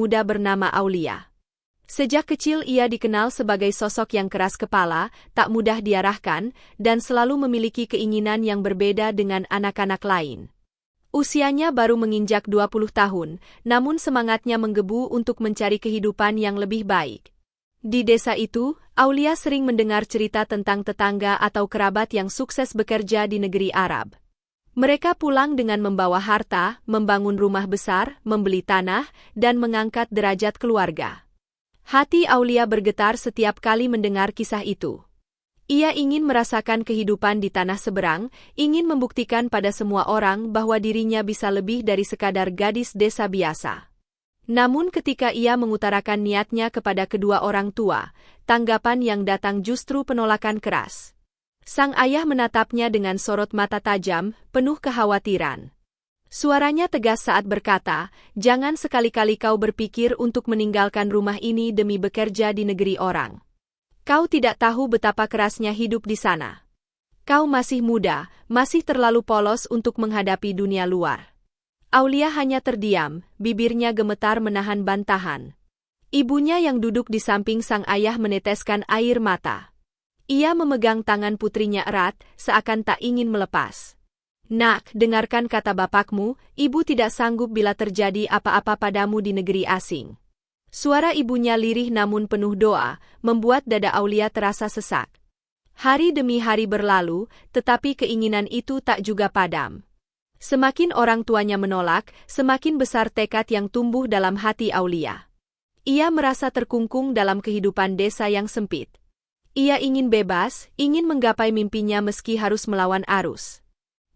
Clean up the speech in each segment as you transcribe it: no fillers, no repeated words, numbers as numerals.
muda bernama Aulia. Sejak kecil ia dikenal sebagai sosok yang keras kepala, tak mudah diarahkan, dan selalu memiliki keinginan yang berbeda dengan anak-anak lain. Usianya baru menginjak 20 tahun, namun semangatnya menggebu untuk mencari kehidupan yang lebih baik. Di desa itu, Aulia sering mendengar cerita tentang tetangga atau kerabat yang sukses bekerja di negeri Arab. Mereka pulang dengan membawa harta, membangun rumah besar, membeli tanah, dan mengangkat derajat keluarga. Hati Aulia bergetar setiap kali mendengar kisah itu. Ia ingin merasakan kehidupan di tanah seberang, ingin membuktikan pada semua orang bahwa dirinya bisa lebih dari sekadar gadis desa biasa. Namun ketika ia mengutarakan niatnya kepada kedua orang tua, tanggapan yang datang justru penolakan keras. Sang ayah menatapnya dengan sorot mata tajam, penuh kekhawatiran. Suaranya tegas saat berkata, "Jangan sekali-kali kau berpikir untuk meninggalkan rumah ini demi bekerja di negeri orang. Kau tidak tahu betapa kerasnya hidup di sana. Kau masih muda, masih terlalu polos untuk menghadapi dunia luar." Aulia hanya terdiam, bibirnya gemetar menahan bantahan. Ibunya yang duduk di samping sang ayah meneteskan air mata. Ia memegang tangan putrinya erat, seakan tak ingin melepas. "Nak, dengarkan kata bapakmu, ibu tidak sanggup bila terjadi apa-apa padamu di negeri asing." Suara ibunya lirih namun penuh doa, membuat dada Aulia terasa sesak. Hari demi hari berlalu, tetapi keinginan itu tak juga padam. Semakin orang tuanya menolak, semakin besar tekad yang tumbuh dalam hati Aulia. Ia merasa terkungkung dalam kehidupan desa yang sempit. Ia ingin bebas, ingin menggapai mimpinya meski harus melawan arus.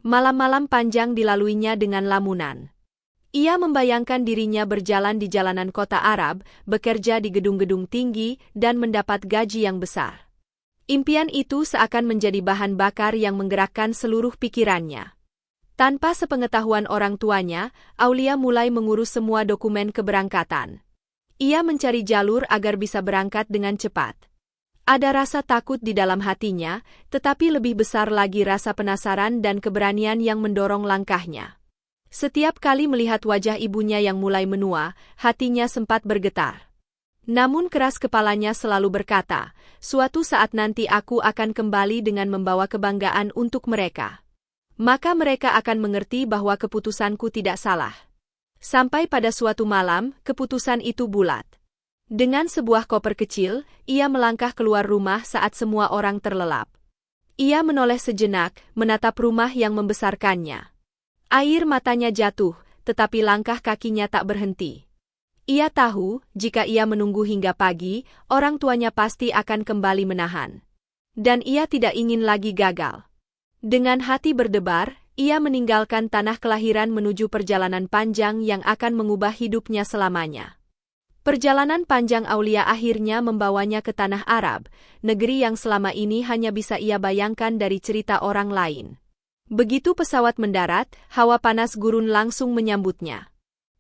Malam-malam panjang dilaluinya dengan lamunan. Ia membayangkan dirinya berjalan di jalanan kota Arab, bekerja di gedung-gedung tinggi, dan mendapat gaji yang besar. Impian itu seakan menjadi bahan bakar yang menggerakkan seluruh pikirannya. Tanpa sepengetahuan orang tuanya, Aulia mulai mengurus semua dokumen keberangkatan. Ia mencari jalur agar bisa berangkat dengan cepat. Ada rasa takut di dalam hatinya, tetapi lebih besar lagi rasa penasaran dan keberanian yang mendorong langkahnya. Setiap kali melihat wajah ibunya yang mulai menua, hatinya sempat bergetar. Namun keras kepalanya selalu berkata, "Suatu saat nanti aku akan kembali dengan membawa kebanggaan untuk mereka. Maka mereka akan mengerti bahwa keputusanku tidak salah." Sampai pada suatu malam, keputusan itu bulat. Dengan sebuah koper kecil, ia melangkah keluar rumah saat semua orang terlelap. Ia menoleh sejenak, menatap rumah yang membesarkannya. Air matanya jatuh, tetapi langkah kakinya tak berhenti. Ia tahu, jika ia menunggu hingga pagi, orang tuanya pasti akan kembali menahan. Dan ia tidak ingin lagi gagal. Dengan hati berdebar, ia meninggalkan tanah kelahiran menuju perjalanan panjang yang akan mengubah hidupnya selamanya. Perjalanan panjang Aulia akhirnya membawanya ke tanah Arab, negeri yang selama ini hanya bisa ia bayangkan dari cerita orang lain. Begitu pesawat mendarat, hawa panas gurun langsung menyambutnya.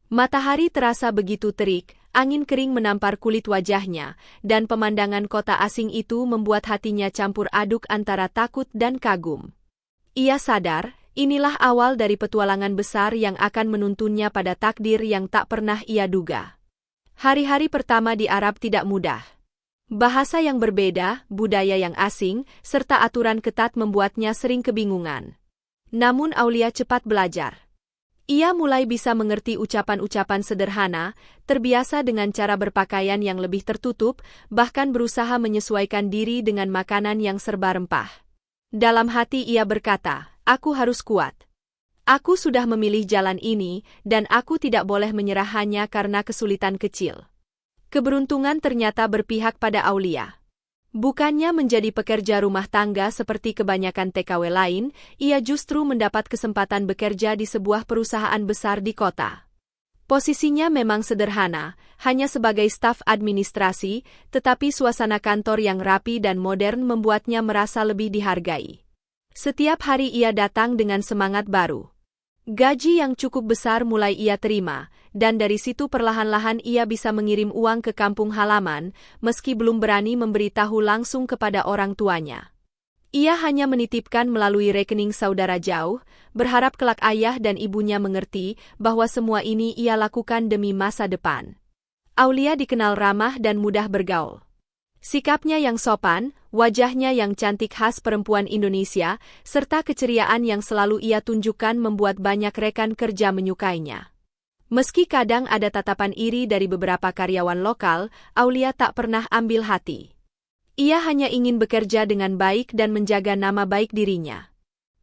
Matahari terasa begitu terik, angin kering menampar kulit wajahnya, dan pemandangan kota asing itu membuat hatinya campur aduk antara takut dan kagum. Ia sadar, inilah awal dari petualangan besar yang akan menuntunnya pada takdir yang tak pernah ia duga. Hari-hari pertama di Arab tidak mudah. Bahasa yang berbeda, budaya yang asing, serta aturan ketat membuatnya sering kebingungan. Namun Aulia cepat belajar. Ia mulai bisa mengerti ucapan-ucapan sederhana, terbiasa dengan cara berpakaian yang lebih tertutup, bahkan berusaha menyesuaikan diri dengan makanan yang serba rempah. Dalam hati ia berkata, "Aku harus kuat. Aku sudah memilih jalan ini, dan aku tidak boleh menyerah hanya karena kesulitan kecil." Keberuntungan ternyata berpihak pada Aulia. Bukannya menjadi pekerja rumah tangga seperti kebanyakan TKW lain, ia justru mendapat kesempatan bekerja di sebuah perusahaan besar di kota. Posisinya memang sederhana, hanya sebagai staf administrasi, tetapi suasana kantor yang rapi dan modern membuatnya merasa lebih dihargai. Setiap hari ia datang dengan semangat baru. Gaji yang cukup besar mulai ia terima, dan dari situ perlahan-lahan ia bisa mengirim uang ke kampung halaman, meski belum berani memberitahu langsung kepada orang tuanya. Ia hanya menitipkan melalui rekening saudara jauh, berharap kelak ayah dan ibunya mengerti bahwa semua ini ia lakukan demi masa depan. Aulia dikenal ramah dan mudah bergaul. Sikapnya yang sopan, wajahnya yang cantik khas perempuan Indonesia, serta keceriaan yang selalu ia tunjukkan membuat banyak rekan kerja menyukainya. Meski kadang ada tatapan iri dari beberapa karyawan lokal, Aulia tak pernah ambil hati. Ia hanya ingin bekerja dengan baik dan menjaga nama baik dirinya.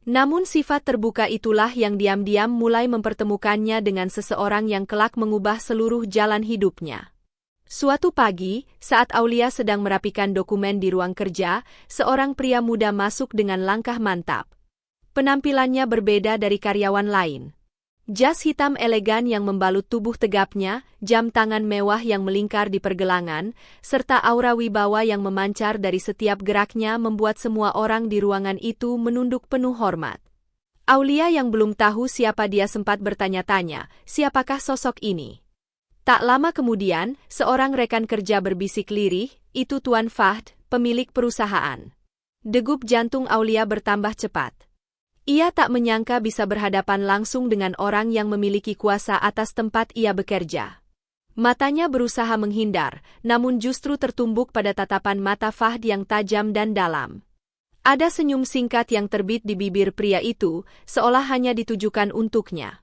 Namun sifat terbuka itulah yang diam-diam mulai mempertemukannya dengan seseorang yang kelak mengubah seluruh jalan hidupnya. Suatu pagi, saat Aulia sedang merapikan dokumen di ruang kerja, seorang pria muda masuk dengan langkah mantap. Penampilannya berbeda dari karyawan lain. Jas hitam elegan yang membalut tubuh tegapnya, jam tangan mewah yang melingkar di pergelangan, serta aura wibawa yang memancar dari setiap geraknya membuat semua orang di ruangan itu menunduk penuh hormat. Aulia yang belum tahu siapa dia sempat bertanya-tanya, siapakah sosok ini? Tak lama kemudian, seorang rekan kerja berbisik lirih, itu Tuan Fahd, pemilik perusahaan. Degup jantung Aulia bertambah cepat. Ia tak menyangka bisa berhadapan langsung dengan orang yang memiliki kuasa atas tempat ia bekerja. Matanya berusaha menghindar, namun justru tertumbuk pada tatapan mata Fahd yang tajam dan dalam. Ada senyum singkat yang terbit di bibir pria itu, seolah hanya ditujukan untuknya.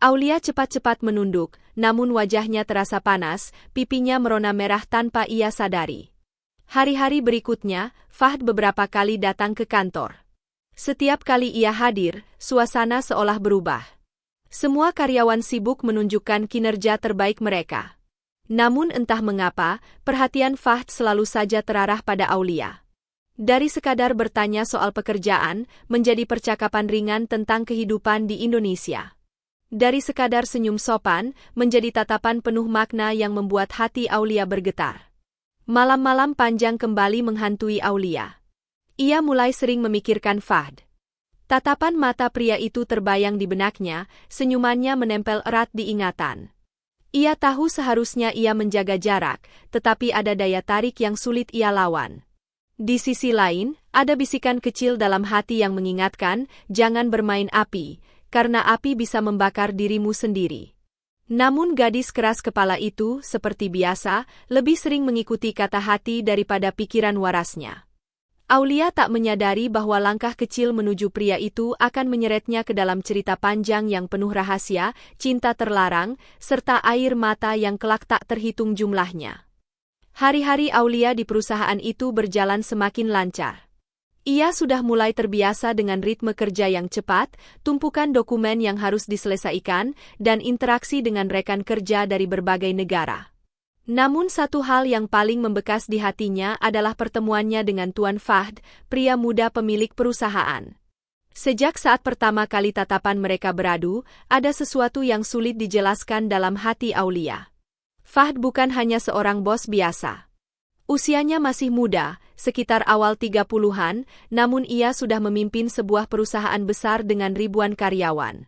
Aulia cepat-cepat menunduk, namun wajahnya terasa panas, pipinya merona merah tanpa ia sadari. Hari-hari berikutnya, Fahd beberapa kali datang ke kantor. Setiap kali ia hadir, suasana seolah berubah. Semua karyawan sibuk menunjukkan kinerja terbaik mereka. Namun entah mengapa, perhatian Fahd selalu saja terarah pada Aulia. Dari sekadar bertanya soal pekerjaan, menjadi percakapan ringan tentang kehidupan di Indonesia. Dari sekadar senyum sopan, menjadi tatapan penuh makna yang membuat hati Aulia bergetar. Malam-malam panjang kembali menghantui Aulia. Ia mulai sering memikirkan Fahd. Tatapan mata pria itu terbayang di benaknya, senyumannya menempel erat di ingatan. Ia tahu seharusnya ia menjaga jarak, tetapi ada daya tarik yang sulit ia lawan. Di sisi lain, ada bisikan kecil dalam hati yang mengingatkan, jangan bermain api, karena api bisa membakar dirimu sendiri. Namun gadis keras kepala itu, seperti biasa, lebih sering mengikuti kata hati daripada pikiran warasnya. Aulia tak menyadari bahwa langkah kecil menuju pria itu akan menyeretnya ke dalam cerita panjang yang penuh rahasia, cinta terlarang, serta air mata yang kelak tak terhitung jumlahnya. Hari-hari Aulia di perusahaan itu berjalan semakin lancar. Ia sudah mulai terbiasa dengan ritme kerja yang cepat, tumpukan dokumen yang harus diselesaikan, dan interaksi dengan rekan kerja dari berbagai negara. Namun satu hal yang paling membekas di hatinya adalah pertemuannya dengan Tuan Fahd, pria muda pemilik perusahaan. Sejak saat pertama kali tatapan mereka beradu, ada sesuatu yang sulit dijelaskan dalam hati Aulia. Fahd bukan hanya seorang bos biasa. Usianya masih muda, sekitar awal 30-an, namun ia sudah memimpin sebuah perusahaan besar dengan ribuan karyawan.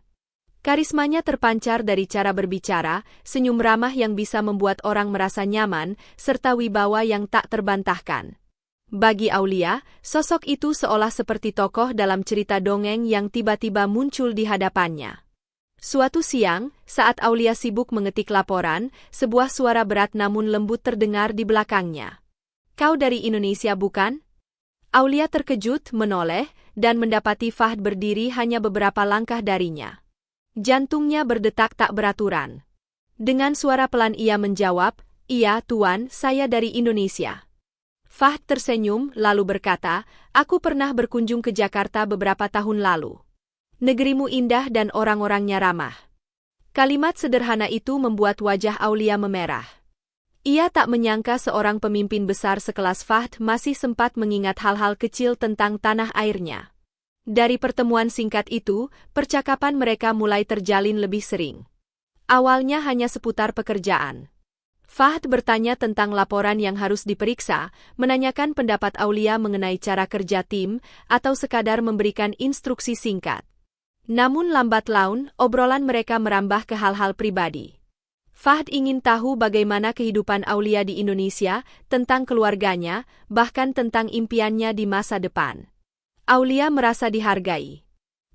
Karismanya terpancar dari cara berbicara, senyum ramah yang bisa membuat orang merasa nyaman, serta wibawa yang tak terbantahkan. Bagi Aulia, sosok itu seolah seperti tokoh dalam cerita dongeng yang tiba-tiba muncul di hadapannya. Suatu siang, saat Aulia sibuk mengetik laporan, sebuah suara berat namun lembut terdengar di belakangnya. Kau dari Indonesia bukan? Aulia terkejut, menoleh, dan mendapati Fahd berdiri hanya beberapa langkah darinya. Jantungnya berdetak tak beraturan. Dengan suara pelan ia menjawab, "Iya, Tuan, saya dari Indonesia." Fahd tersenyum, lalu berkata, "Aku pernah berkunjung ke Jakarta beberapa tahun lalu. Negerimu indah dan orang-orangnya ramah." Kalimat sederhana itu membuat wajah Aulia memerah. Ia tak menyangka seorang pemimpin besar sekelas Fahd masih sempat mengingat hal-hal kecil tentang tanah airnya. Dari pertemuan singkat itu, percakapan mereka mulai terjalin lebih sering. Awalnya hanya seputar pekerjaan. Fahd bertanya tentang laporan yang harus diperiksa, menanyakan pendapat Aulia mengenai cara kerja tim, atau sekadar memberikan instruksi singkat. Namun lambat laun, obrolan mereka merambah ke hal-hal pribadi. Fahd ingin tahu bagaimana kehidupan Aulia di Indonesia, tentang keluarganya, bahkan tentang impiannya di masa depan. Aulia merasa dihargai.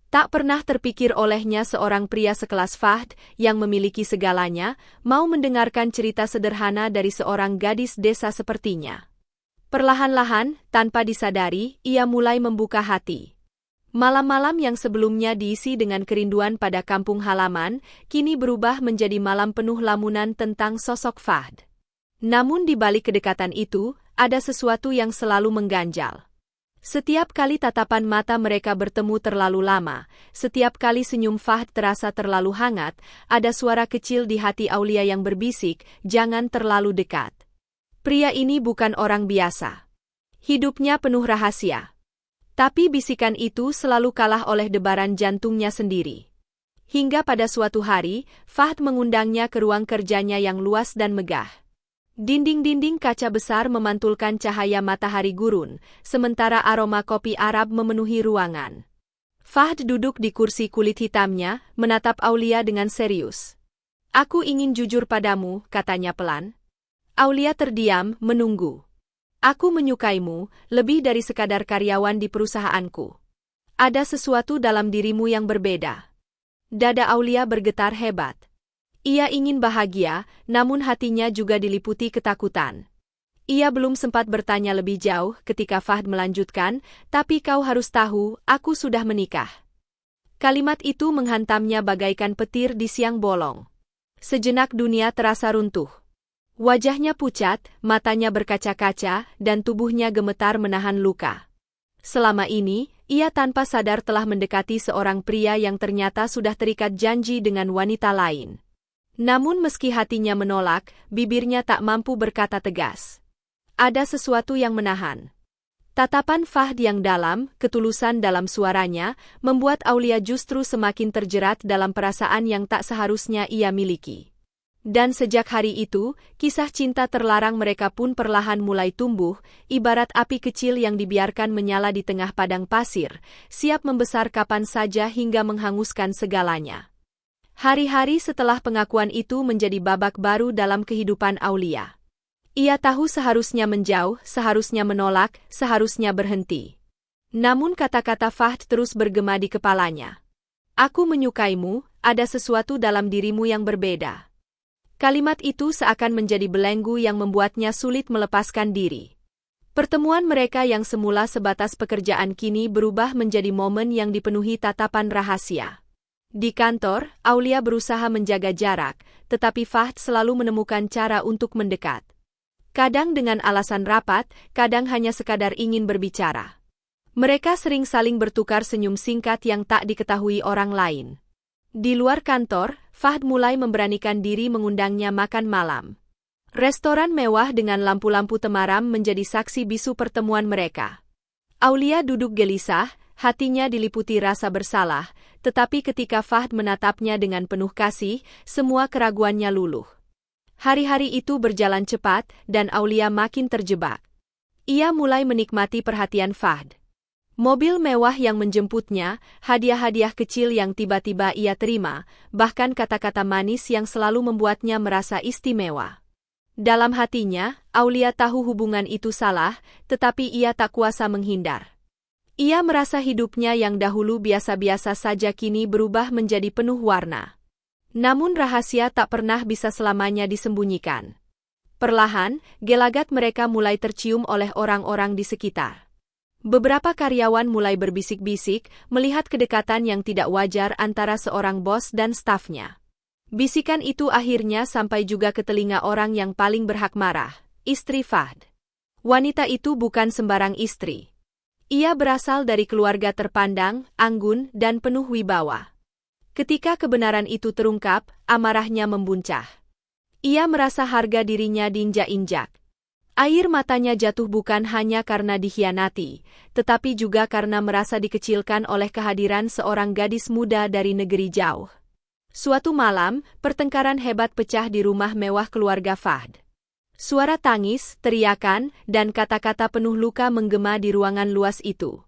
Tak pernah terpikir olehnya seorang pria sekelas Fahd yang memiliki segalanya, mau mendengarkan cerita sederhana dari seorang gadis desa sepertinya. Perlahan-lahan, tanpa disadari, ia mulai membuka hati. Malam-malam yang sebelumnya diisi dengan kerinduan pada kampung halaman, kini berubah menjadi malam penuh lamunan tentang sosok Fahd. Namun di balik kedekatan itu, ada sesuatu yang selalu mengganjal. Setiap kali tatapan mata mereka bertemu terlalu lama, setiap kali senyum Fahd terasa terlalu hangat, ada suara kecil di hati Aulia yang berbisik, jangan terlalu dekat. Pria ini bukan orang biasa. Hidupnya penuh rahasia. Tapi bisikan itu selalu kalah oleh debaran jantungnya sendiri. Hingga pada suatu hari, Fahd mengundangnya ke ruang kerjanya yang luas dan megah. Dinding-dinding kaca besar memantulkan cahaya matahari gurun, sementara aroma kopi Arab memenuhi ruangan. Fahd duduk di kursi kulit hitamnya, menatap Aulia dengan serius. "Aku ingin jujur padamu," katanya pelan. Aulia terdiam, menunggu. "Aku menyukaimu, lebih dari sekadar karyawan di perusahaanku. Ada sesuatu dalam dirimu yang berbeda." Dada Aulia bergetar hebat. Ia ingin bahagia, namun hatinya juga diliputi ketakutan. Ia belum sempat bertanya lebih jauh ketika Fahd melanjutkan, "Tapi kau harus tahu, aku sudah menikah." Kalimat itu menghantamnya bagaikan petir di siang bolong. Sejenak dunia terasa runtuh. Wajahnya pucat, matanya berkaca-kaca, dan tubuhnya gemetar menahan luka. Selama ini, ia tanpa sadar telah mendekati seorang pria yang ternyata sudah terikat janji dengan wanita lain. Namun meski hatinya menolak, bibirnya tak mampu berkata tegas. Ada sesuatu yang menahan. Tatapan Fahd yang dalam, ketulusan dalam suaranya, membuat Aulia justru semakin terjerat dalam perasaan yang tak seharusnya ia miliki. Dan sejak hari itu, kisah cinta terlarang mereka pun perlahan mulai tumbuh, ibarat api kecil yang dibiarkan menyala di tengah padang pasir, siap membesar kapan saja hingga menghanguskan segalanya. Hari-hari setelah pengakuan itu menjadi babak baru dalam kehidupan Aulia. Ia tahu seharusnya menjauh, seharusnya menolak, seharusnya berhenti. Namun kata-kata Fahd terus bergema di kepalanya. "Aku menyukaimu, ada sesuatu dalam dirimu yang berbeda." Kalimat itu seakan menjadi belenggu yang membuatnya sulit melepaskan diri. Pertemuan mereka yang semula sebatas pekerjaan kini berubah menjadi momen yang dipenuhi tatapan rahasia. Di kantor, Aulia berusaha menjaga jarak, tetapi Fahd selalu menemukan cara untuk mendekat. Kadang dengan alasan rapat, kadang hanya sekadar ingin berbicara. Mereka sering saling bertukar senyum singkat yang tak diketahui orang lain. Di luar kantor, Fahd mulai memberanikan diri mengundangnya makan malam. Restoran mewah dengan lampu-lampu temaram menjadi saksi bisu pertemuan mereka. Aulia duduk gelisah, hatinya diliputi rasa bersalah, tetapi ketika Fahd menatapnya dengan penuh kasih, semua keraguannya luluh. Hari-hari itu berjalan cepat, dan Aulia makin terjebak. Ia mulai menikmati perhatian Fahd. Mobil mewah yang menjemputnya, hadiah-hadiah kecil yang tiba-tiba ia terima, bahkan kata-kata manis yang selalu membuatnya merasa istimewa. Dalam hatinya, Aulia tahu hubungan itu salah, tetapi ia tak kuasa menghindar. Ia merasa hidupnya yang dahulu biasa-biasa saja kini berubah menjadi penuh warna. Namun rahasia tak pernah bisa selamanya disembunyikan. Perlahan, gelagat mereka mulai tercium oleh orang-orang di sekitar. Beberapa karyawan mulai berbisik-bisik melihat kedekatan yang tidak wajar antara seorang bos dan stafnya. Bisikan itu akhirnya sampai juga ke telinga orang yang paling berhak marah, istri Fahd. Wanita itu bukan sembarang istri. Ia berasal dari keluarga terpandang, anggun, dan penuh wibawa. Ketika kebenaran itu terungkap, amarahnya membuncah. Ia merasa harga dirinya diinjak-injak. Air matanya jatuh bukan hanya karena dikhianati, tetapi juga karena merasa dikecilkan oleh kehadiran seorang gadis muda dari negeri jauh. Suatu malam, pertengkaran hebat pecah di rumah mewah keluarga Fahd. Suara tangis, teriakan, dan kata-kata penuh luka menggema di ruangan luas itu.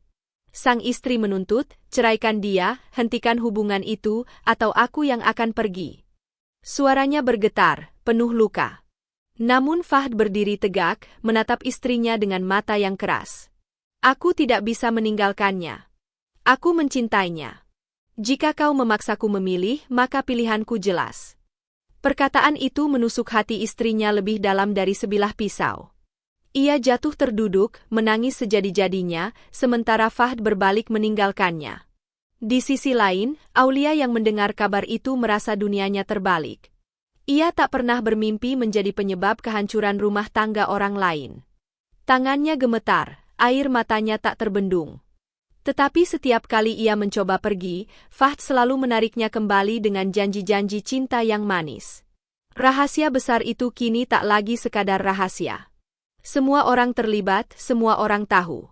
Sang istri menuntut, "Ceraikan dia, hentikan hubungan itu, atau aku yang akan pergi." Suaranya bergetar, penuh luka. Namun Fahd berdiri tegak, menatap istrinya dengan mata yang keras. "Aku tidak bisa meninggalkannya. Aku mencintainya." Jika kau memaksaku memilih, maka pilihanku jelas. Perkataan itu menusuk hati istrinya lebih dalam dari sebilah pisau. Ia jatuh terduduk, menangis sejadi-jadinya, sementara Fahd berbalik meninggalkannya. Di sisi lain, Aulia yang mendengar kabar itu merasa dunianya terbalik. Ia tak pernah bermimpi menjadi penyebab kehancuran rumah tangga orang lain. Tangannya gemetar, air matanya tak terbendung. Tetapi setiap kali ia mencoba pergi, Fahd selalu menariknya kembali dengan janji-janji cinta yang manis. Rahasia besar itu kini tak lagi sekadar rahasia. Semua orang terlibat, semua orang tahu.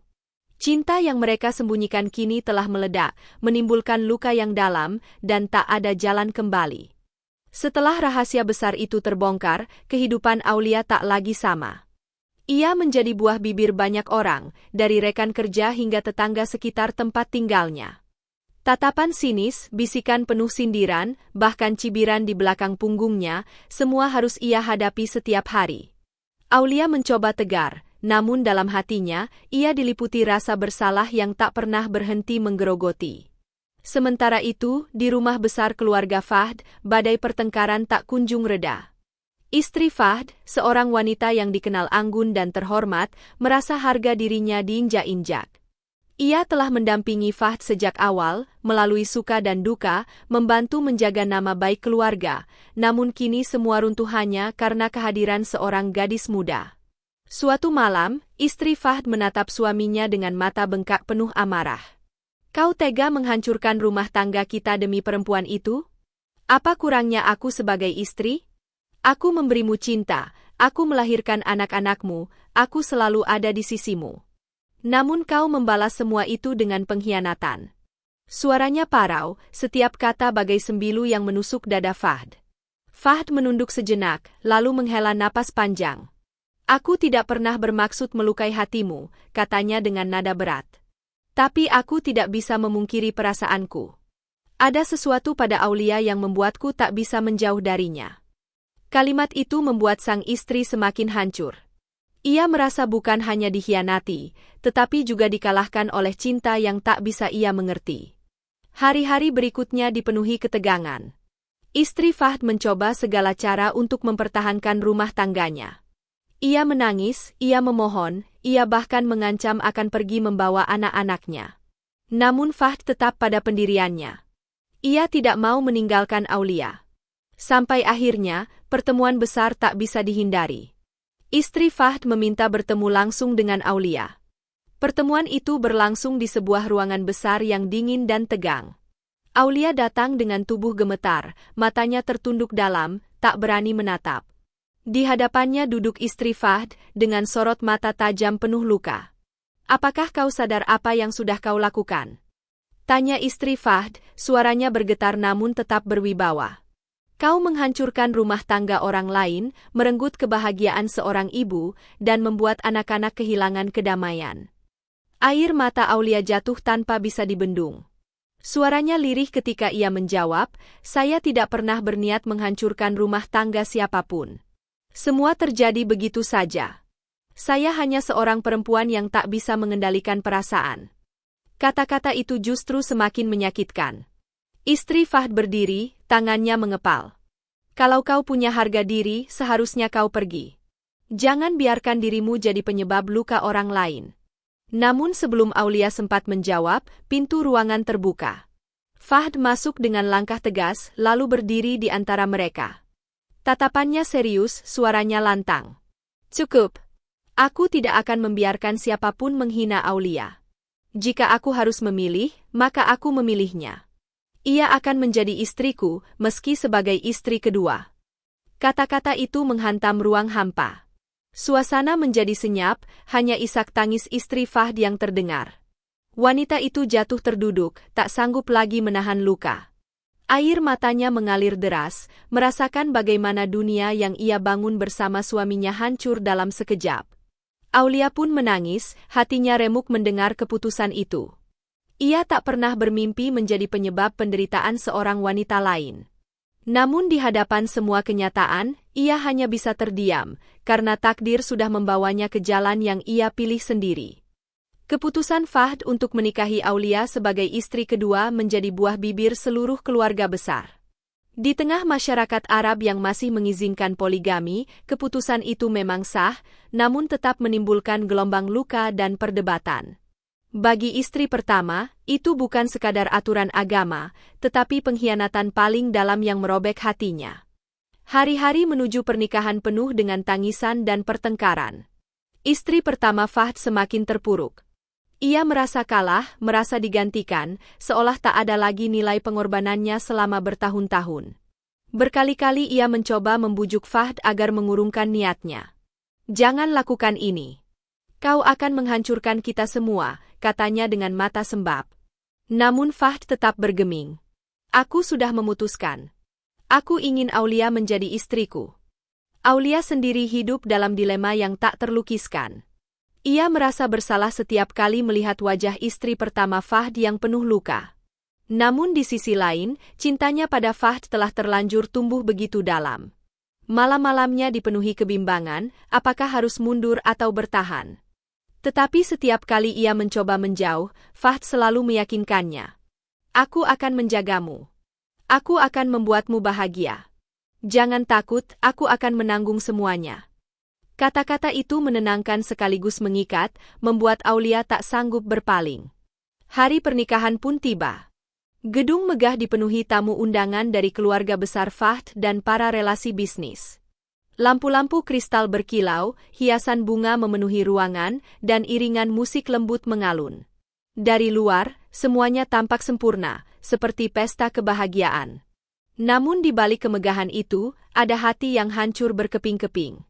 Cinta yang mereka sembunyikan kini telah meledak, menimbulkan luka yang dalam, dan tak ada jalan kembali. Setelah rahasia besar itu terbongkar, kehidupan Aulia tak lagi sama. Ia menjadi buah bibir banyak orang, dari rekan kerja hingga tetangga sekitar tempat tinggalnya. Tatapan sinis, bisikan penuh sindiran, bahkan cibiran di belakang punggungnya, semua harus ia hadapi setiap hari. Aulia mencoba tegar, namun dalam hatinya, ia diliputi rasa bersalah yang tak pernah berhenti menggerogoti. Sementara itu, di rumah besar keluarga Fahd, badai pertengkaran tak kunjung reda. Istri Fahd, seorang wanita yang dikenal anggun dan terhormat, merasa harga dirinya diinjak-injak. Ia telah mendampingi Fahd sejak awal, melalui suka dan duka, membantu menjaga nama baik keluarga, namun kini semua runtuhannya karena kehadiran seorang gadis muda. Suatu malam, istri Fahd menatap suaminya dengan mata bengkak penuh amarah. "Kau tega menghancurkan rumah tangga kita demi perempuan itu? Apa kurangnya aku sebagai istri? Aku memberimu cinta, aku melahirkan anak-anakmu, aku selalu ada di sisimu. Namun kau membalas semua itu dengan pengkhianatan." Suaranya parau, setiap kata bagai sembilu yang menusuk dada Fahd. Fahd menunduk sejenak, lalu menghela napas panjang. "Aku tidak pernah bermaksud melukai hatimu," katanya dengan nada berat. "Tapi aku tidak bisa memungkiri perasaanku. Ada sesuatu pada Aulia yang membuatku tak bisa menjauh darinya." Kalimat itu membuat sang istri semakin hancur. Ia merasa bukan hanya dikhianati, tetapi juga dikalahkan oleh cinta yang tak bisa ia mengerti. Hari-hari berikutnya dipenuhi ketegangan. Istri Fahd mencoba segala cara untuk mempertahankan rumah tangganya. Ia menangis, ia memohon, ia bahkan mengancam akan pergi membawa anak-anaknya. Namun Fahd tetap pada pendiriannya. Ia tidak mau meninggalkan Aulia. Sampai akhirnya, pertemuan besar tak bisa dihindari. Istri Fahd meminta bertemu langsung dengan Aulia. Pertemuan itu berlangsung di sebuah ruangan besar yang dingin dan tegang. Aulia datang dengan tubuh gemetar, matanya tertunduk dalam, tak berani menatap. Di hadapannya duduk istri Fahd, dengan sorot mata tajam penuh luka. "Apakah kau sadar apa yang sudah kau lakukan?" tanya istri Fahd, suaranya bergetar namun tetap berwibawa. "Kau menghancurkan rumah tangga orang lain, merenggut kebahagiaan seorang ibu, dan membuat anak-anak kehilangan kedamaian." Air mata Aulia jatuh tanpa bisa dibendung. Suaranya lirih ketika ia menjawab, "Saya tidak pernah berniat menghancurkan rumah tangga siapapun. Semua terjadi begitu saja. Saya hanya seorang perempuan yang tak bisa mengendalikan perasaan." Kata-kata itu justru semakin menyakitkan. Istri Fahd berdiri, tangannya mengepal. "Kalau kau punya harga diri, seharusnya kau pergi. Jangan biarkan dirimu jadi penyebab luka orang lain." Namun sebelum Aulia sempat menjawab, pintu ruangan terbuka. Fahd masuk dengan langkah tegas, lalu berdiri di antara mereka. Tatapannya serius, suaranya lantang. "Cukup. Aku tidak akan membiarkan siapapun menghina Aulia. Jika aku harus memilih, maka aku memilihnya. Ia akan menjadi istriku, meski sebagai istri kedua." Kata-kata itu menghantam ruang hampa. Suasana menjadi senyap, hanya isak tangis istri Fahd yang terdengar. Wanita itu jatuh terduduk, tak sanggup lagi menahan luka. Air matanya mengalir deras, merasakan bagaimana dunia yang ia bangun bersama suaminya hancur dalam sekejap. Aulia pun menangis, hatinya remuk mendengar keputusan itu. Ia tak pernah bermimpi menjadi penyebab penderitaan seorang wanita lain. Namun di hadapan semua kenyataan, ia hanya bisa terdiam, karena takdir sudah membawanya ke jalan yang ia pilih sendiri. Keputusan Fahd untuk menikahi Aulia sebagai istri kedua menjadi buah bibir seluruh keluarga besar. Di tengah masyarakat Arab yang masih mengizinkan poligami, keputusan itu memang sah, namun tetap menimbulkan gelombang luka dan perdebatan. Bagi istri pertama, itu bukan sekadar aturan agama, tetapi pengkhianatan paling dalam yang merobek hatinya. Hari-hari menuju pernikahan penuh dengan tangisan dan pertengkaran. Istri pertama Fahd semakin terpuruk. Ia merasa kalah, merasa digantikan, seolah tak ada lagi nilai pengorbanannya selama bertahun-tahun. Berkali-kali ia mencoba membujuk Fahd agar mengurungkan niatnya. "Jangan lakukan ini. Kau akan menghancurkan kita semua," katanya dengan mata sembab. Namun Fahd tetap bergeming. "Aku sudah memutuskan. Aku ingin Aulia menjadi istriku." Aulia sendiri hidup dalam dilema yang tak terlukiskan. Ia merasa bersalah setiap kali melihat wajah istri pertama Fahd yang penuh luka. Namun di sisi lain, cintanya pada Fahd telah terlanjur tumbuh begitu dalam. Malam-malamnya dipenuhi kebimbangan, apakah harus mundur atau bertahan. Tetapi setiap kali ia mencoba menjauh, Fahd selalu meyakinkannya. "Aku akan menjagamu. Aku akan membuatmu bahagia. Jangan takut, aku akan menanggung semuanya." Kata-kata itu menenangkan sekaligus mengikat, membuat Aulia tak sanggup berpaling. Hari pernikahan pun tiba. Gedung megah dipenuhi tamu undangan dari keluarga besar Fahd dan para relasi bisnis. Lampu-lampu kristal berkilau, hiasan bunga memenuhi ruangan, dan iringan musik lembut mengalun. Dari luar, semuanya tampak sempurna, seperti pesta kebahagiaan. Namun di balik kemegahan itu, ada hati yang hancur berkeping-keping.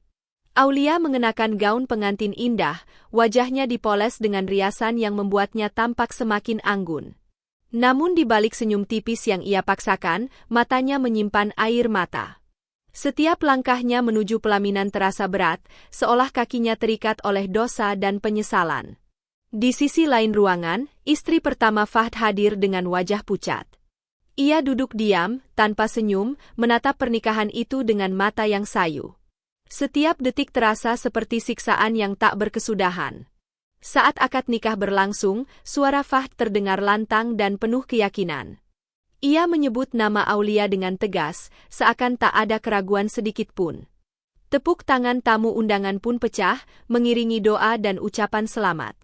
Aulia mengenakan gaun pengantin indah, wajahnya dipoles dengan riasan yang membuatnya tampak semakin anggun. Namun di balik senyum tipis yang ia paksakan, matanya menyimpan air mata. Setiap langkahnya menuju pelaminan terasa berat, seolah kakinya terikat oleh dosa dan penyesalan. Di sisi lain ruangan, istri pertama Fahd hadir dengan wajah pucat. Ia duduk diam, tanpa senyum, menatap pernikahan itu dengan mata yang sayu. Setiap detik terasa seperti siksaan yang tak berkesudahan. Saat akad nikah berlangsung, suara Fahd terdengar lantang dan penuh keyakinan. Ia menyebut nama Aulia dengan tegas, seakan tak ada keraguan sedikit pun. Tepuk tangan tamu undangan pun pecah, mengiringi doa dan ucapan selamat.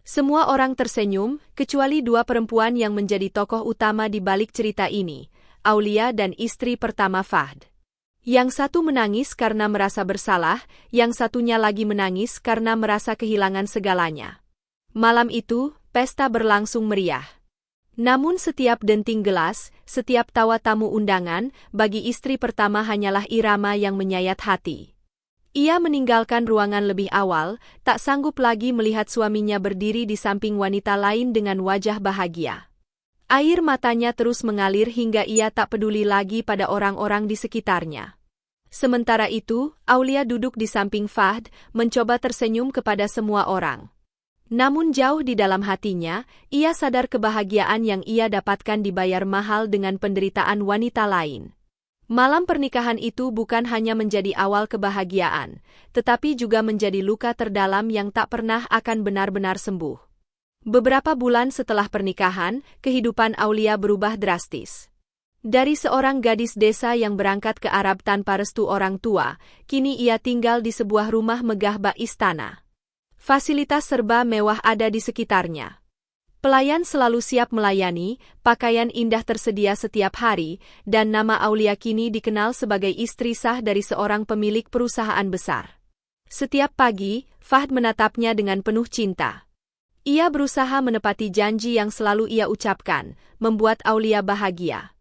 Semua orang tersenyum, kecuali dua perempuan yang menjadi tokoh utama di balik cerita ini, Aulia dan istri pertama Fahd. Yang satu menangis karena merasa bersalah, yang satunya lagi menangis karena merasa kehilangan segalanya. Malam itu, pesta berlangsung meriah. Namun setiap denting gelas, setiap tawa tamu undangan, bagi istri pertama hanyalah irama yang menyayat hati. Ia meninggalkan ruangan lebih awal, tak sanggup lagi melihat suaminya berdiri di samping wanita lain dengan wajah bahagia. Air matanya terus mengalir hingga ia tak peduli lagi pada orang-orang di sekitarnya. Sementara itu, Aulia duduk di samping Fahd, mencoba tersenyum kepada semua orang. Namun jauh di dalam hatinya, ia sadar kebahagiaan yang ia dapatkan dibayar mahal dengan penderitaan wanita lain. Malam pernikahan itu bukan hanya menjadi awal kebahagiaan, tetapi juga menjadi luka terdalam yang tak pernah akan benar-benar sembuh. Beberapa bulan setelah pernikahan, kehidupan Aulia berubah drastis. Dari seorang gadis desa yang berangkat ke Arab tanpa restu orang tua, kini ia tinggal di sebuah rumah megah bak istana. Fasilitas serba mewah ada di sekitarnya. Pelayan selalu siap melayani, pakaian indah tersedia setiap hari, dan nama Aulia kini dikenal sebagai istri sah dari seorang pemilik perusahaan besar. Setiap pagi, Fahd menatapnya dengan penuh cinta. Ia berusaha menepati janji yang selalu ia ucapkan, membuat Aulia bahagia.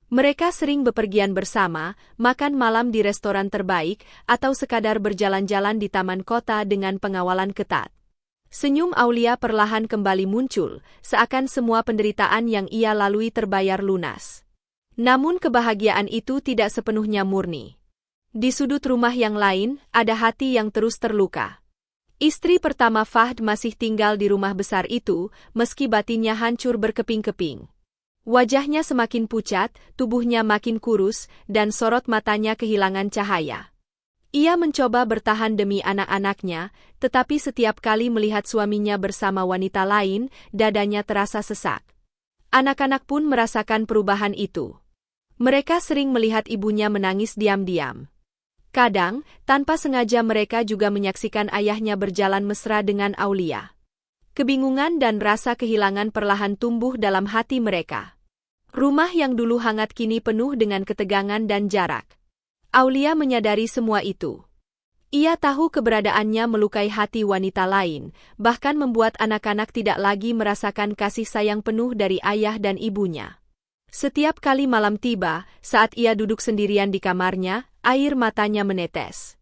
Mereka sering bepergian bersama, makan malam di restoran terbaik, atau sekadar berjalan-jalan di taman kota dengan pengawalan ketat. Senyum Aulia perlahan kembali muncul, seakan semua penderitaan yang ia lalui terbayar lunas. Namun kebahagiaan itu tidak sepenuhnya murni. Di sudut rumah yang lain, ada hati yang terus terluka. Istri pertama Fahd masih tinggal di rumah besar itu, meski batinnya hancur berkeping-keping. Wajahnya semakin pucat, tubuhnya makin kurus, dan sorot matanya kehilangan cahaya. Ia mencoba bertahan demi anak-anaknya, tetapi setiap kali melihat suaminya bersama wanita lain, dadanya terasa sesak. Anak-anak pun merasakan perubahan itu. Mereka sering melihat ibunya menangis diam-diam. Kadang, tanpa sengaja mereka juga menyaksikan ayahnya berjalan mesra dengan Aulia. Kebingungan dan rasa kehilangan perlahan tumbuh dalam hati mereka. Rumah yang dulu hangat kini penuh dengan ketegangan dan jarak. Aulia menyadari semua itu. Ia tahu keberadaannya melukai hati wanita lain, bahkan membuat anak-anak tidak lagi merasakan kasih sayang penuh dari ayah dan ibunya. Setiap kali malam tiba, saat ia duduk sendirian di kamarnya, air matanya menetes.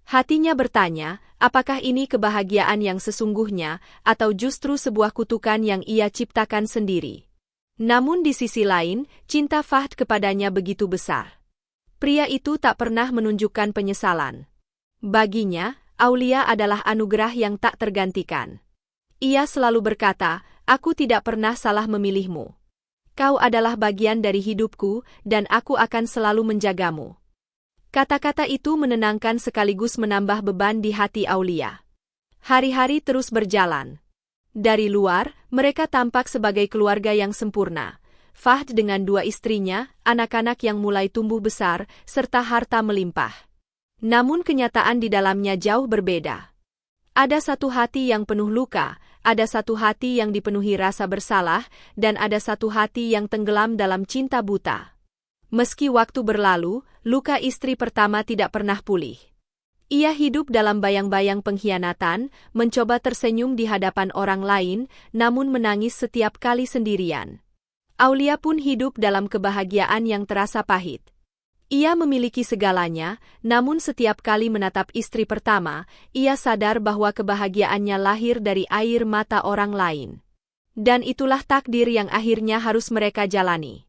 Hatinya bertanya, apakah ini kebahagiaan yang sesungguhnya, atau justru sebuah kutukan yang ia ciptakan sendiri. Namun di sisi lain, cinta Fahd kepadanya begitu besar. Pria itu tak pernah menunjukkan penyesalan. Baginya, Aulia adalah anugerah yang tak tergantikan. Ia selalu berkata, "Aku tidak pernah salah memilihmu. Kau adalah bagian dari hidupku, dan aku akan selalu menjagamu." Kata-kata itu menenangkan sekaligus menambah beban di hati Aulia. Hari-hari terus berjalan. Dari luar, mereka tampak sebagai keluarga yang sempurna. Fahd dengan 2 istrinya, anak-anak yang mulai tumbuh besar, serta harta melimpah. Namun kenyataan di dalamnya jauh berbeda. Ada satu hati yang penuh luka, ada satu hati yang dipenuhi rasa bersalah, dan ada satu hati yang tenggelam dalam cinta buta. Meski waktu berlalu, luka istri pertama tidak pernah pulih. Ia hidup dalam bayang-bayang pengkhianatan, mencoba tersenyum di hadapan orang lain, namun menangis setiap kali sendirian. Aulia pun hidup dalam kebahagiaan yang terasa pahit. Ia memiliki segalanya, namun setiap kali menatap istri pertama, ia sadar bahwa kebahagiaannya lahir dari air mata orang lain. Dan itulah takdir yang akhirnya harus mereka jalani.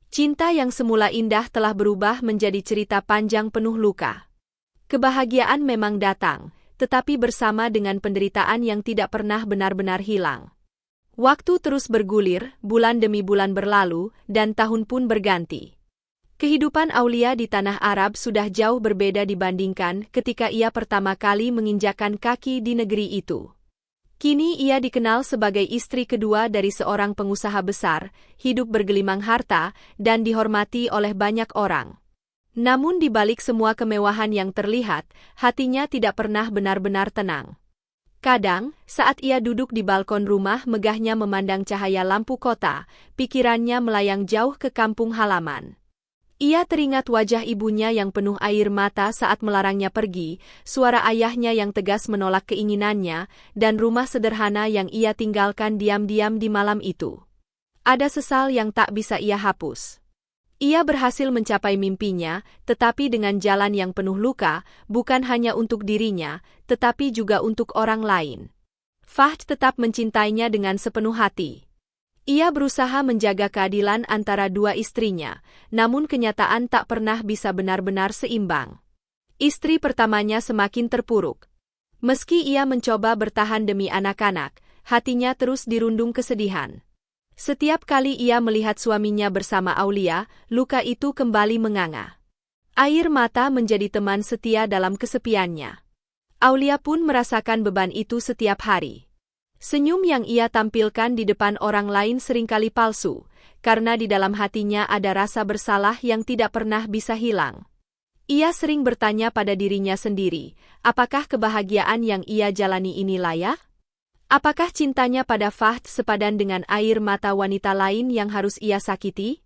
Cinta yang semula indah telah berubah menjadi cerita panjang penuh luka. Kebahagiaan memang datang, tetapi bersama dengan penderitaan yang tidak pernah benar-benar hilang. Waktu terus bergulir, bulan demi bulan berlalu, dan tahun pun berganti. Kehidupan Aulia di tanah Arab sudah jauh berbeda dibandingkan ketika ia pertama kali menginjakkan kaki di negeri itu. Kini ia dikenal sebagai istri kedua dari seorang pengusaha besar, hidup bergelimang harta, dan dihormati oleh banyak orang. Namun di balik semua kemewahan yang terlihat, hatinya tidak pernah benar-benar tenang. Kadang, saat ia duduk di balkon rumah megahnya memandang cahaya lampu kota, pikirannya melayang jauh ke kampung halaman. Ia teringat wajah ibunya yang penuh air mata saat melarangnya pergi, suara ayahnya yang tegas menolak keinginannya, dan rumah sederhana yang ia tinggalkan diam-diam di malam itu. Ada sesal yang tak bisa ia hapus. Ia berhasil mencapai mimpinya, tetapi dengan jalan yang penuh luka, bukan hanya untuk dirinya, tetapi juga untuk orang lain. Fahd tetap mencintainya dengan sepenuh hati. Ia berusaha menjaga keadilan antara 2 istrinya, namun kenyataan tak pernah bisa benar-benar seimbang. Istri pertamanya semakin terpuruk. Meski ia mencoba bertahan demi anak-anak, hatinya terus dirundung kesedihan. Setiap kali ia melihat suaminya bersama Aulia, luka itu kembali menganga. Air mata menjadi teman setia dalam kesepiannya. Aulia pun merasakan beban itu setiap hari. Senyum yang ia tampilkan di depan orang lain seringkali palsu, karena di dalam hatinya ada rasa bersalah yang tidak pernah bisa hilang. Ia sering bertanya pada dirinya sendiri, apakah kebahagiaan yang ia jalani ini layak? Apakah cintanya pada Fahd sepadan dengan air mata wanita lain yang harus ia sakiti?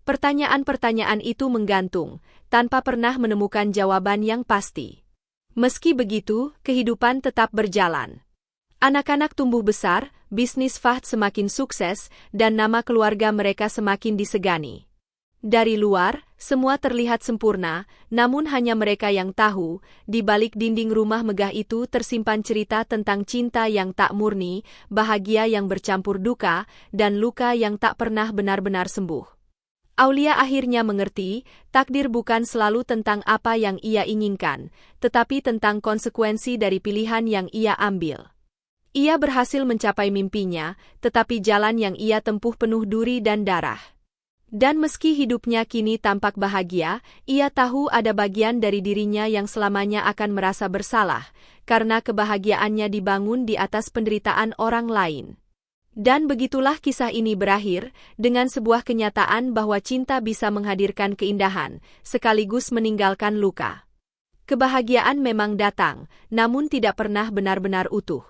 Pertanyaan-pertanyaan itu menggantung, tanpa pernah menemukan jawaban yang pasti. Meski begitu, kehidupan tetap berjalan. Anak-anak tumbuh besar, bisnis Fahd semakin sukses, dan nama keluarga mereka semakin disegani. Dari luar, semua terlihat sempurna, namun hanya mereka yang tahu, di balik dinding rumah megah itu tersimpan cerita tentang cinta yang tak murni, bahagia yang bercampur duka, dan luka yang tak pernah benar-benar sembuh. Aulia akhirnya mengerti, takdir bukan selalu tentang apa yang ia inginkan, tetapi tentang konsekuensi dari pilihan yang ia ambil. Ia berhasil mencapai mimpinya, tetapi jalan yang ia tempuh penuh duri dan darah. Dan meski hidupnya kini tampak bahagia, ia tahu ada bagian dari dirinya yang selamanya akan merasa bersalah, karena kebahagiaannya dibangun di atas penderitaan orang lain. Dan begitulah kisah ini berakhir, dengan sebuah kenyataan bahwa cinta bisa menghadirkan keindahan, sekaligus meninggalkan luka. Kebahagiaan memang datang, namun tidak pernah benar-benar utuh.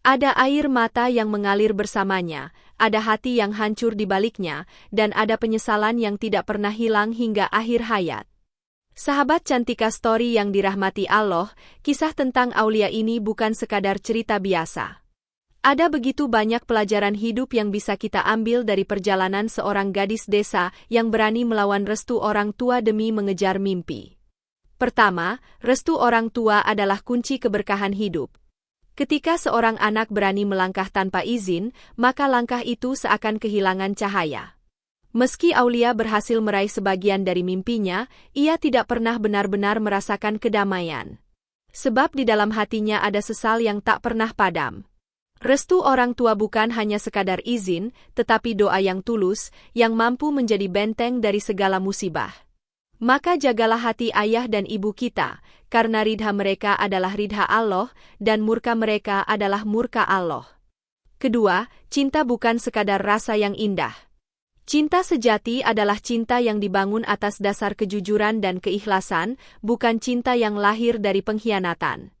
Ada air mata yang mengalir bersamanya, ada hati yang hancur di baliknya, dan ada penyesalan yang tidak pernah hilang hingga akhir hayat. Sahabat Cantika Story yang dirahmati Allah, kisah tentang Aulia ini bukan sekadar cerita biasa. Ada begitu banyak pelajaran hidup yang bisa kita ambil dari perjalanan seorang gadis desa yang berani melawan restu orang tua demi mengejar mimpi. Pertama, restu orang tua adalah kunci keberkahan hidup. Ketika seorang anak berani melangkah tanpa izin, maka langkah itu seakan kehilangan cahaya. Meski Aulia berhasil meraih sebagian dari mimpinya, ia tidak pernah benar-benar merasakan kedamaian. Sebab di dalam hatinya ada sesal yang tak pernah padam. Restu orang tua bukan hanya sekadar izin, tetapi doa yang tulus, yang mampu menjadi benteng dari segala musibah. Maka jagalah hati ayah dan ibu kita, karena ridha mereka adalah ridha Allah, dan murka mereka adalah murka Allah. Kedua, cinta bukan sekadar rasa yang indah. Cinta sejati adalah cinta yang dibangun atas dasar kejujuran dan keikhlasan, bukan cinta yang lahir dari pengkhianatan.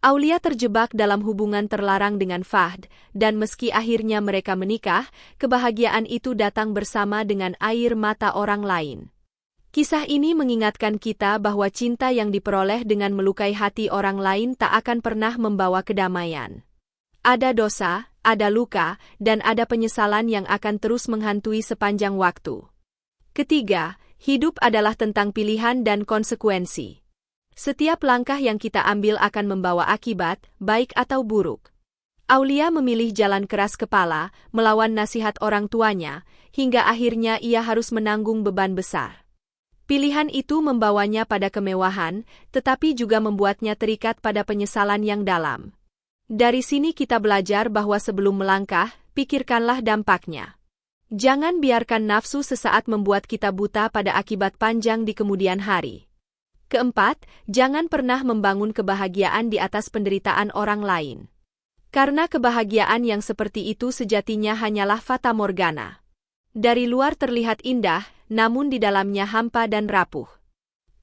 Aulia terjebak dalam hubungan terlarang dengan Fahd, dan meski akhirnya mereka menikah, kebahagiaan itu datang bersama dengan air mata orang lain. Kisah ini mengingatkan kita bahwa cinta yang diperoleh dengan melukai hati orang lain tak akan pernah membawa kedamaian. Ada dosa, ada luka, dan ada penyesalan yang akan terus menghantui sepanjang waktu. Ketiga, hidup adalah tentang pilihan dan konsekuensi. Setiap langkah yang kita ambil akan membawa akibat, baik atau buruk. Aulia memilih jalan keras kepala, melawan nasihat orang tuanya, hingga akhirnya ia harus menanggung beban besar. Pilihan itu membawanya pada kemewahan, tetapi juga membuatnya terikat pada penyesalan yang dalam. Dari sini kita belajar bahwa sebelum melangkah, pikirkanlah dampaknya. Jangan biarkan nafsu sesaat membuat kita buta pada akibat panjang di kemudian hari. Keempat, jangan pernah membangun kebahagiaan di atas penderitaan orang lain. Karena kebahagiaan yang seperti itu sejatinya hanyalah fata morgana. Dari luar terlihat indah, namun di dalamnya hampa dan rapuh.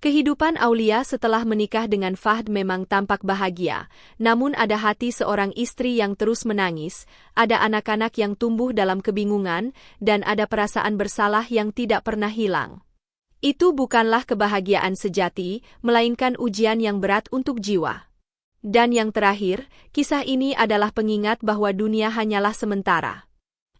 Kehidupan Aulia setelah menikah dengan Fahd memang tampak bahagia, namun ada hati seorang istri yang terus menangis, ada anak-anak yang tumbuh dalam kebingungan, dan ada perasaan bersalah yang tidak pernah hilang. Itu bukanlah kebahagiaan sejati, melainkan ujian yang berat untuk jiwa. Dan yang terakhir, kisah ini adalah pengingat bahwa dunia hanyalah sementara.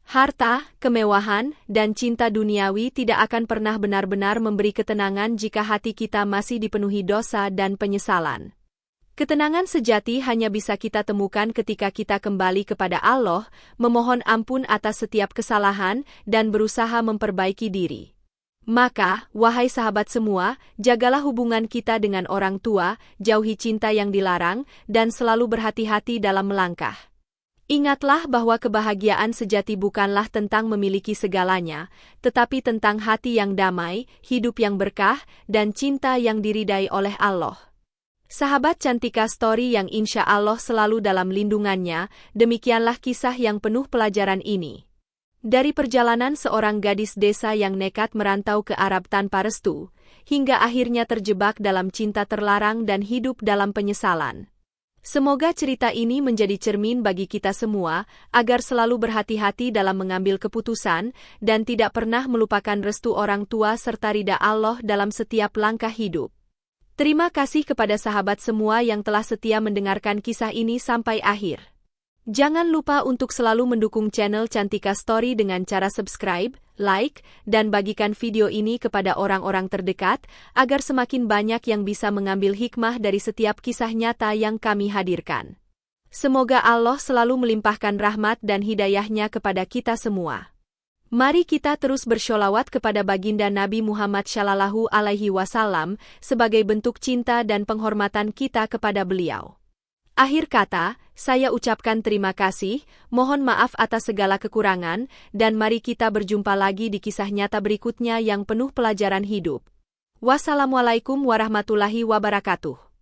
Harta, kemewahan, dan cinta duniawi tidak akan pernah benar-benar memberi ketenangan jika hati kita masih dipenuhi dosa dan penyesalan. Ketenangan sejati hanya bisa kita temukan ketika kita kembali kepada Allah, memohon ampun atas setiap kesalahan, dan berusaha memperbaiki diri. Maka, wahai sahabat semua, jagalah hubungan kita dengan orang tua, jauhi cinta yang dilarang, dan selalu berhati-hati dalam melangkah. Ingatlah bahwa kebahagiaan sejati bukanlah tentang memiliki segalanya, tetapi tentang hati yang damai, hidup yang berkah, dan cinta yang diridai oleh Allah. Sahabat Cantika Story yang insya Allah selalu dalam lindungannya, demikianlah kisah yang penuh pelajaran ini. Dari perjalanan seorang gadis desa yang nekat merantau ke Arab tanpa restu, hingga akhirnya terjebak dalam cinta terlarang dan hidup dalam penyesalan. Semoga cerita ini menjadi cermin bagi kita semua, agar selalu berhati-hati dalam mengambil keputusan, dan tidak pernah melupakan restu orang tua serta ridha Allah dalam setiap langkah hidup. Terima kasih kepada sahabat semua yang telah setia mendengarkan kisah ini sampai akhir. Jangan lupa untuk selalu mendukung channel Cantika Story dengan cara subscribe, like, dan bagikan video ini kepada orang-orang terdekat, agar semakin banyak yang bisa mengambil hikmah dari setiap kisah nyata yang kami hadirkan. Semoga Allah selalu melimpahkan rahmat dan hidayahnya kepada kita semua. Mari kita terus bersholawat kepada baginda Nabi Muhammad Shallallahu Alaihi Wasallam sebagai bentuk cinta dan penghormatan kita kepada beliau. Akhir kata, saya ucapkan terima kasih, mohon maaf atas segala kekurangan, dan mari kita berjumpa lagi di kisah nyata berikutnya yang penuh pelajaran hidup. Wassalamualaikum warahmatullahi wabarakatuh.